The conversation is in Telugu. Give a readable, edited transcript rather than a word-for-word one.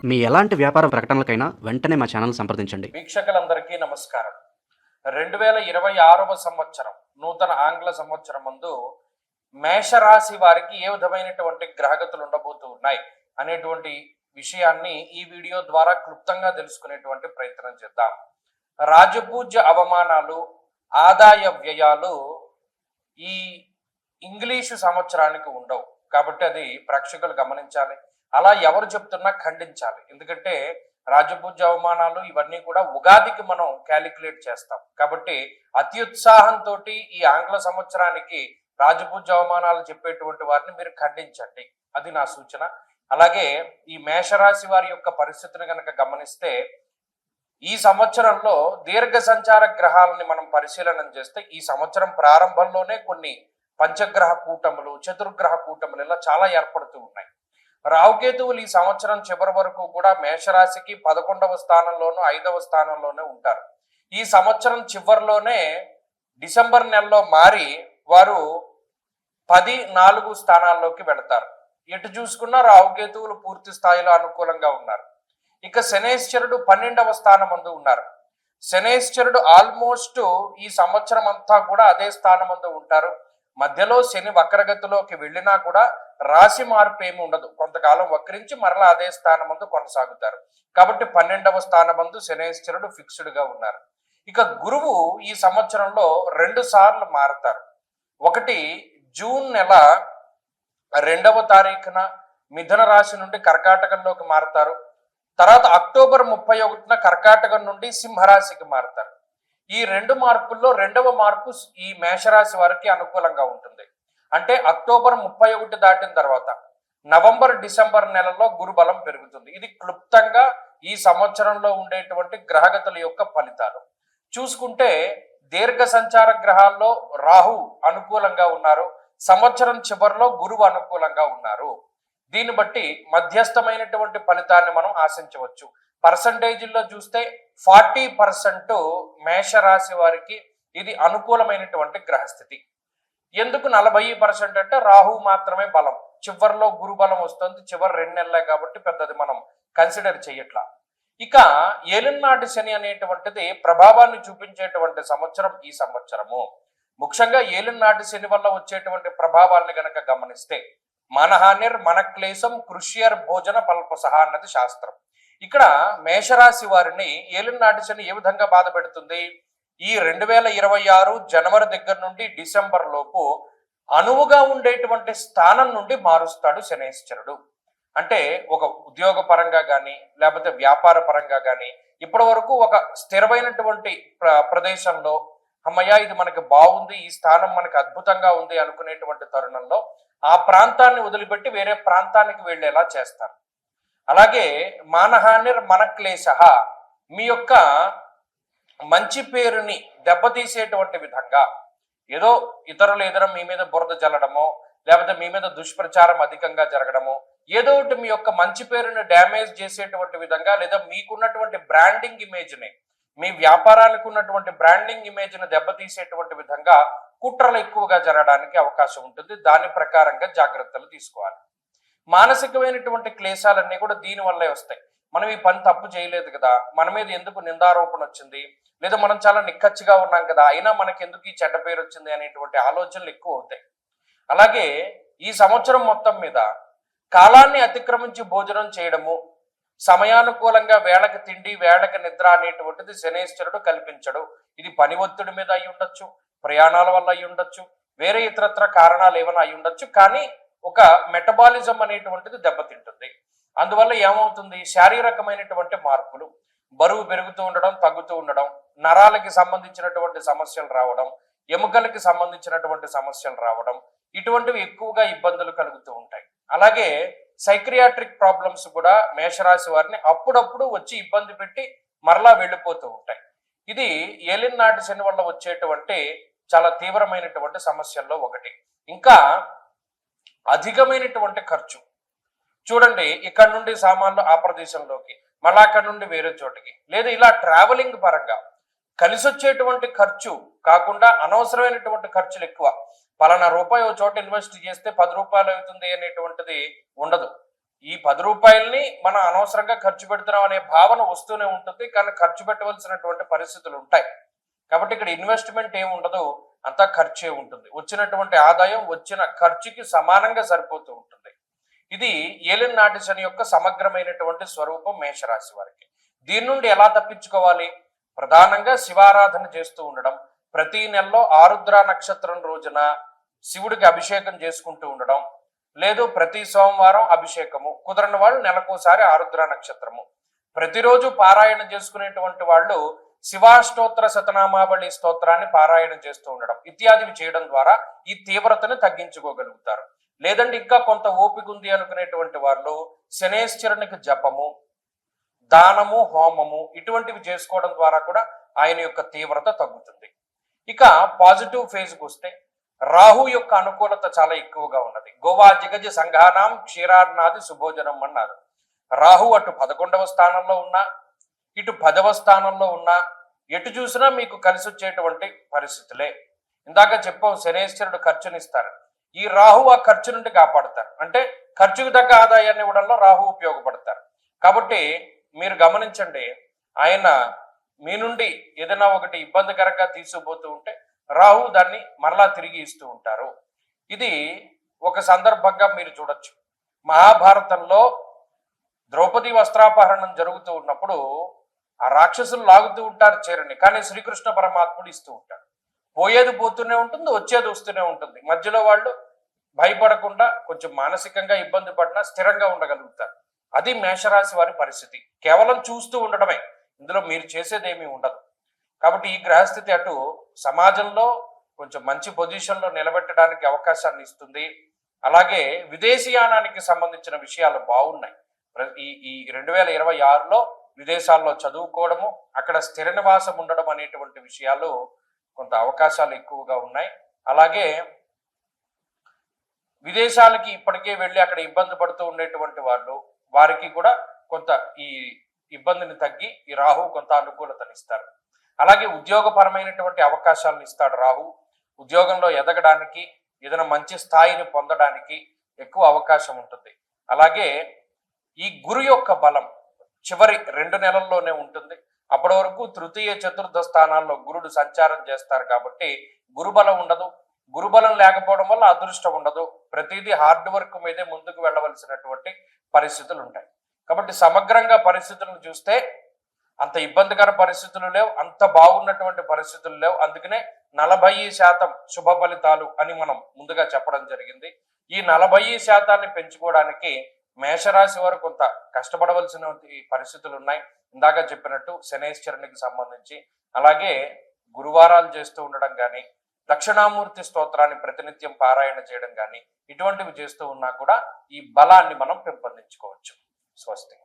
మీ ఎలాంటి వ్యాపార ప్రకటనలకైనా వెంటనే మా ఛానల్ సంప్రదించండి. వీక్షకులందరికీ నమస్కారం. 2026వ సంవత్సరం నూతన ఆంగ్ల సంవత్సరం ముందు మేషరాశి వారికి ఏ విధమైనటువంటి గ్రహగతులు ఉండబోతూ ఉన్నాయి అనేటువంటి విషయాన్ని ఈ వీడియో ద్వారా క్లుప్తంగా తెలుసుకునేటువంటి ప్రయత్నం చేద్దాం. రాజపూజ్య అవమానాలు, ఆదాయ వ్యయాలు ఈ ఇంగ్లీషు సంవత్సరానికి ఉండవు కాబట్టి అది ప్రేక్షకులు గమనించాలి. అలా ఎవరు చెప్తున్నా ఖండించాలి. ఎందుకంటే రాజపూజ్య అవమానాలు ఇవన్నీ కూడా ఉగాదికి మనం క్యాలిక్యులేట్ చేస్తాం కాబట్టి అత్యుత్సాహంతో ఈ ఆంగ్ల సంవత్సరానికి రాజపూజ్య అవమానాలు చెప్పేటువంటి వారిని మీరు ఖండించండి, అది నా సూచన. అలాగే ఈ మేషరాశి వారి యొక్క పరిస్థితిని కనుక గమనిస్తే ఈ సంవత్సరంలో దీర్ఘ సంచార గ్రహాలని మనం పరిశీలన చేస్తే ఈ సంవత్సరం ప్రారంభంలోనే కొన్ని పంచగ్రహ కూటములు, చతుర్గ్రహ కూటములు ఇలా చాలా ఏర్పడుతూ ఉన్నాయి. రావుకేతువులు ఈ సంవత్సరం చివరి వరకు కూడా మేషరాశికి 11వ స్థానంలోనూ 5వ స్థానంలోనే ఉంటారు. ఈ సంవత్సరం చివరిలోనే డిసెంబర్ నెలలో మారి వారు 10-4 స్థానాల్లోకి వెళతారు. ఎటు చూసుకున్నా రావుకేతువులు పూర్తి స్థాయిలో అనుకూలంగా ఉన్నారు. ఇక శనేశ్వరుడు 12వ స్థానం ముందు ఉన్నారు. శనేశ్వరుడు ఆల్మోస్ట్ ఈ సంవత్సరం అంతా కూడా అదే స్థానం ముందు ఉంటారు. మధ్యలో శని వక్రగతిలోకి వెళ్ళినా కూడా రాశి మార్పు ఏమి ఉండదు. కొంతకాలం వక్రించి మరలా అదే స్థానం ముందు కొనసాగుతారు. కాబట్టి 12వ స్థానం ముందు శనేశ్వరుడు ఫిక్స్డ్ గా ఉన్నారు. ఇక గురువు ఈ సంవత్సరంలో 2 సార్లు మారుతారు. ఒకటి జూన్ నెల 2వ తారీఖున మిథున రాశి నుండి కర్కాటకంలోకి మారుతారు. తర్వాత అక్టోబర్ 31న కర్కాటకం నుండి సింహరాశికి మారుతారు. ఈ 2 మార్పుల్లో 2వ మార్పు ఈ మేషరాశి వారికి అనుకూలంగా ఉంటుంది. అంటే అక్టోబర్ 31 దాటిన తర్వాత నవంబర్, డిసెంబర్ నెలలో గురుబలం పెరుగుతుంది. ఇది క్లుప్తంగా ఈ సంవత్సరంలో ఉండేటువంటి గ్రహగతుల యొక్క ఫలితాలు. చూసుకుంటే దీర్ఘ సంచార గ్రహాల్లో రాహు అనుకూలంగా ఉన్నారు. సంవత్సరం చివరిలో గురువు అనుకూలంగా ఉన్నారు. దీన్ని బట్టి మధ్యస్థమైనటువంటి ఫలితాన్ని మనం ఆశించవచ్చు. పర్సంటేజీల్లో చూస్తే 40% మేషరాశి వారికి ఇది అనుకూలమైనటువంటి గ్రహస్థితి. ఎందుకు 40% అంటే రాహు మాత్రమే బలం, చివరిలో గురు బలం వస్తుంది. చివరి 2 నెలలే కాబట్టి పెద్దది మనం కన్సిడర్ చేయట్లా. ఇక ఏలినాటి శని అనేటువంటిది ప్రభావాన్ని చూపించేటువంటి సంవత్సరం ఈ సంవత్సరము. ముఖ్యంగా ఏలినాటి శని వల్ల వచ్చేటువంటి ప్రభావాన్ని గనక గమనిస్తే మనహానిర్ మనక్లేశం కృష్యర్ భోజన పల్పసహ అన్నది శాస్త్రం. ఇక్కడ మేషరాశి వారిని ఏలినాటి శని ఏ విధంగా బాధ పెడుతుంది? ఈ 2026 జనవరి దగ్గర నుండి డిసెంబర్ లోపు అనువుగా ఉండేటువంటి స్థానం నుండి మారుస్తాడు శనేశ్వరుడు. అంటే ఒక ఉద్యోగ పరంగా కానీ లేకపోతే వ్యాపార పరంగా కానీ ఇప్పటి వరకు ఒక స్థిరమైనటువంటి ప్రదేశంలో అమ్మయ్య ఇది మనకి బాగుంది, ఈ స్థానం మనకి అద్భుతంగా ఉంది అనుకునేటువంటి తరుణంలో ఆ ప్రాంతాన్ని వదిలిపెట్టి వేరే ప్రాంతానికి వెళ్ళేలా చేస్తారు. అలాగే మానహానిర్ మనక్లేశ, మీ యొక్క మంచి పేరుని దెబ్బతీసేటువంటి విధంగా ఏదో ఇతరులు ఏదైనా మీ మీద బురద జల్లడమో లేకపోతే మీ మీద దుష్ప్రచారం అధికంగా జరగడమో ఏదో ఒకటి మీ యొక్క మంచి పేరుని డ్యామేజ్ చేసేటువంటి విధంగా లేదా మీకున్నటువంటి బ్రాండింగ్ ఇమేజ్ని, మీ వ్యాపారానికి ఉన్నటువంటి బ్రాండింగ్ ఇమేజ్ని దెబ్బతీసేటువంటి విధంగా కుట్రలు ఎక్కువగా జరగడానికి అవకాశం ఉంటుంది. దాని ప్రకారంగా జాగ్రత్తలు తీసుకోవాలి. మానసికమైనటువంటి క్లేశాలన్నీ కూడా దీని వల్లే వస్తాయి. మనం ఈ పని తప్పు చేయలేదు కదా, మన మీద ఎందుకు నిందారోపణ వచ్చింది, లేదా మనం చాలా నిక్కచ్చిగా ఉన్నాం కదా అయినా మనకి ఎందుకు ఈ చెడ్డ పేరు వచ్చింది అనేటువంటి ఆలోచనలు ఎక్కువ అవుతాయి. అలాగే ఈ సంవత్సరం మొత్తం మీద కాలాన్ని అతిక్రమించి భోజనం చేయడము, సమయానుకూలంగా వేళకి తిండి వేళకి నిద్ర అనేటువంటిది శనేశ్వరుడు కల్పించడు. ఇది పని ఒత్తిడి మీద అయి ఉండొచ్చు, ప్రయాణాల వల్ల అయి ఉండొచ్చు, వేరే ఇతరత్ర కారణాలు ఏమైనా అయి ఉండొచ్చు. కానీ ఒక మెటబాలిజం అనేటువంటిది దెబ్బతింటుంది. అందువల్ల ఏమవుతుంది? శారీరకమైనటువంటి మార్పులు, బరువు పెరుగుతూ ఉండడం, తగ్గుతూ ఉండడం, నరాలకి సంబంధించినటువంటి సమస్యలు రావడం, ఎముకలకి సంబంధించినటువంటి సమస్యలు రావడం, ఇటువంటివి ఎక్కువగా ఇబ్బందులు కలుగుతూ ఉంటాయి. అలాగే సైక్రియాట్రిక్ ప్రాబ్లమ్స్ కూడా మేషరాశి వారిని అప్పుడప్పుడు వచ్చి ఇబ్బంది పెట్టి మరలా వెళ్ళిపోతూ ఉంటాయి. ఇది ఏలినాటి శని వల్ల వచ్చేటువంటి చాలా తీవ్రమైనటువంటి సమస్యల్లో ఒకటి. ఇంకా అధికమైనటువంటి ఖర్చు. చూడండి, ఇక్కడ నుండి సామాన్లు ఆ ప్రదేశంలోకి, మళ్ళా అక్కడ నుండి వేరే చోటికి, లేదా ఇలా ట్రావెలింగ్ పరంగా కలిసి వచ్చేటువంటి ఖర్చు కాకుండా అనవసరమైనటువంటి ఖర్చులు ఎక్కువ. పలానా రూపాయి ఒక చోట ఇన్వెస్ట్ చేస్తే 10 రూపాయలు అవుతుంది అనేటువంటిది ఉండదు. ఈ 10 రూపాయల్ని మనం అనవసరంగా ఖర్చు పెడుతున్నాం అనే భావన వస్తూనే ఉంటుంది, కానీ ఖర్చు పెట్టవలసినటువంటి పరిస్థితులు ఉంటాయి. కాబట్టి ఇక్కడ ఇన్వెస్ట్మెంట్ ఏమి ఉండదు, అంతా ఖర్చే ఉంటుంది. వచ్చినటువంటి ఆదాయం వచ్చిన ఖర్చుకి సమానంగా సరిపోతూ ఉంటుంది. ఇది ఏలిన్ నాటి శని యొక్క సమగ్రమైనటువంటి స్వరూపం మేషరాశి వారికి. దీని నుండి ఎలా తప్పించుకోవాలి? ప్రధానంగా శివారాధన చేస్తూ ఉండడం, ప్రతి నెలలో ఆరుద్ర నక్షత్రం రోజున శివుడికి అభిషేకం చేసుకుంటూ ఉండడం, లేదు ప్రతి సోమవారం అభిషేకము, కుదరని వాళ్ళు నెలకోసారి ఆరుద్ర నక్షత్రము, ప్రతిరోజు పారాయణ చేసుకునేటువంటి వాళ్ళు శివాష్టోత్తర శతనామావళి స్తోత్రాన్ని పారాయణం చేస్తూ ఉండడం ఇత్యాదివి చేయడం ద్వారా ఈ తీవ్రతను తగ్గించుకోగలుగుతారు. లేదంటే ఇంకా కొంత ఓపిక ఉంది అనుకునేటువంటి వాళ్ళు శనేశ్వరునికి జపము, దానము, హోమము ఇటువంటివి చేసుకోవడం ద్వారా కూడా ఆయన యొక్క తీవ్రత తగ్గుతుంది. ఇక పాజిటివ్ ఫేజ్కి వస్తే రాహు యొక్క అనుకూలత చాలా ఎక్కువగా ఉన్నది. గోవా జిగజ సంఘానాం క్షీరార్నాది సుభోజనం అన్నారు. రాహు అటు 11వ స్థానంలో ఉన్నా, ఇటు 10వ స్థానంలో ఉన్నా, ఎటు చూసినా మీకు కలిసి వచ్చేటువంటి పరిస్థితులే. ఇందాక చెప్పాం శనేశ్వరుడు ఖర్చునిస్తారు, ఈ రాహు ఆ ఖర్చు నుండి కాపాడతారు. అంటే ఖర్చుకు తగ్గ ఆదాయాన్ని ఇవ్వడంలో రాహు ఉపయోగపడతారు. కాబట్టి మీరు గమనించండి, ఆయన మీ నుండి ఏదైనా ఒకటి ఇబ్బందికరంగా తీసుకుపోతూ ఉంటే రాహు దాన్ని మరలా తిరిగి ఇస్తూ ఉంటారు. ఇది ఒక సందర్భంగా మీరు చూడొచ్చు. మహాభారతంలో ద్రౌపది వస్త్రాపహరణం జరుగుతూ ఉన్నప్పుడు ఆ రాక్షసులు లాగుతూ ఉంటారు చీరని, కానీ శ్రీకృష్ణ పరమాత్ముడు ఇస్తూ ఉంటాడు. పోయేది పోతూనే ఉంటుంది, వచ్చేది వస్తూనే ఉంటుంది. మధ్యలో వాళ్ళు భయపడకుండా కొంచెం మానసికంగా ఇబ్బంది పడినా స్థిరంగా ఉండగలుగుతారు. అది మేషరాశి వారి పరిస్థితి. కేవలం చూస్తూ ఉండడమే, ఇందులో మీరు చేసేదేమీ ఉండదు. కాబట్టి ఈ గ్రహస్థితి అటు సమాజంలో కొంచెం మంచి పొజిషన్లో నిలబెట్టడానికి అవకాశాన్ని ఇస్తుంది. అలాగే విదేశీయానానికి సంబంధించిన విషయాలు బాగున్నాయి. ఈ 2026లో విదేశాల్లో చదువుకోవడము, అక్కడ స్థిర నివాసం ఉండడం అనేటువంటి విషయాలు కొంత అవకాశాలు ఎక్కువగా ఉన్నాయి. అలాగే విదేశాలకి ఇప్పటికే వెళ్ళి అక్కడ ఇబ్బంది పడుతూ ఉండేటువంటి వాళ్ళు, వారికి కూడా కొంత ఈ ఇబ్బందిని తగ్గి ఈ రాహు కొంత అనుకూలతనిస్తారు. అలాగే ఉద్యోగపరమైనటువంటి అవకాశాలను ఇస్తాడు రాహు. ఉద్యోగంలో ఎదగడానికి, ఏదైనా మంచి స్థాయిని పొందడానికి ఎక్కువ అవకాశం ఉంటుంది. అలాగే ఈ గురు యొక్క బలం చివరి 2 నెలల్లోనే ఉంటుంది. అప్పటి వరకు తృతీయ చతుర్థ స్థానాల్లో గురుడు సంచారం చేస్తారు కాబట్టి గురుబలం ఉండదు. గురుబలం లేకపోవడం వల్ల అదృష్టం ఉండదు. ప్రతిదీ హార్డ్ వర్క్ మీదే ముందుకు వెళ్ళవలసినటువంటి పరిస్థితులు ఉంటాయి. కాబట్టి సమగ్రంగా పరిస్థితులను చూస్తే అంత ఇబ్బందికర పరిస్థితులు లేవు, అంత బాగున్నటువంటి పరిస్థితులు లేవు. అందుకనే 40% శుభ ఫలితాలు అని మనం ముందుగా చెప్పడం జరిగింది. ఈ 40% పెంచుకోవడానికి మేషరాశి వారు కొంత కష్టపడవలసిన పరిస్థితులు ఉన్నాయి. ఇందాక చెప్పినట్టు శనేశ్వరునికి సంబంధించి, అలాగే గురువారాలు చేస్తూ ఉండడం కానీ, దక్షిణామూర్తి స్తోత్రాన్ని ప్రతినిత్యం పారాయణ చేయడం కానీ, ఇటువంటివి చేస్తూ ఉన్నా కూడా ఈ బలాన్ని మనం పెంపొందించుకోవచ్చు. స్వస్తి.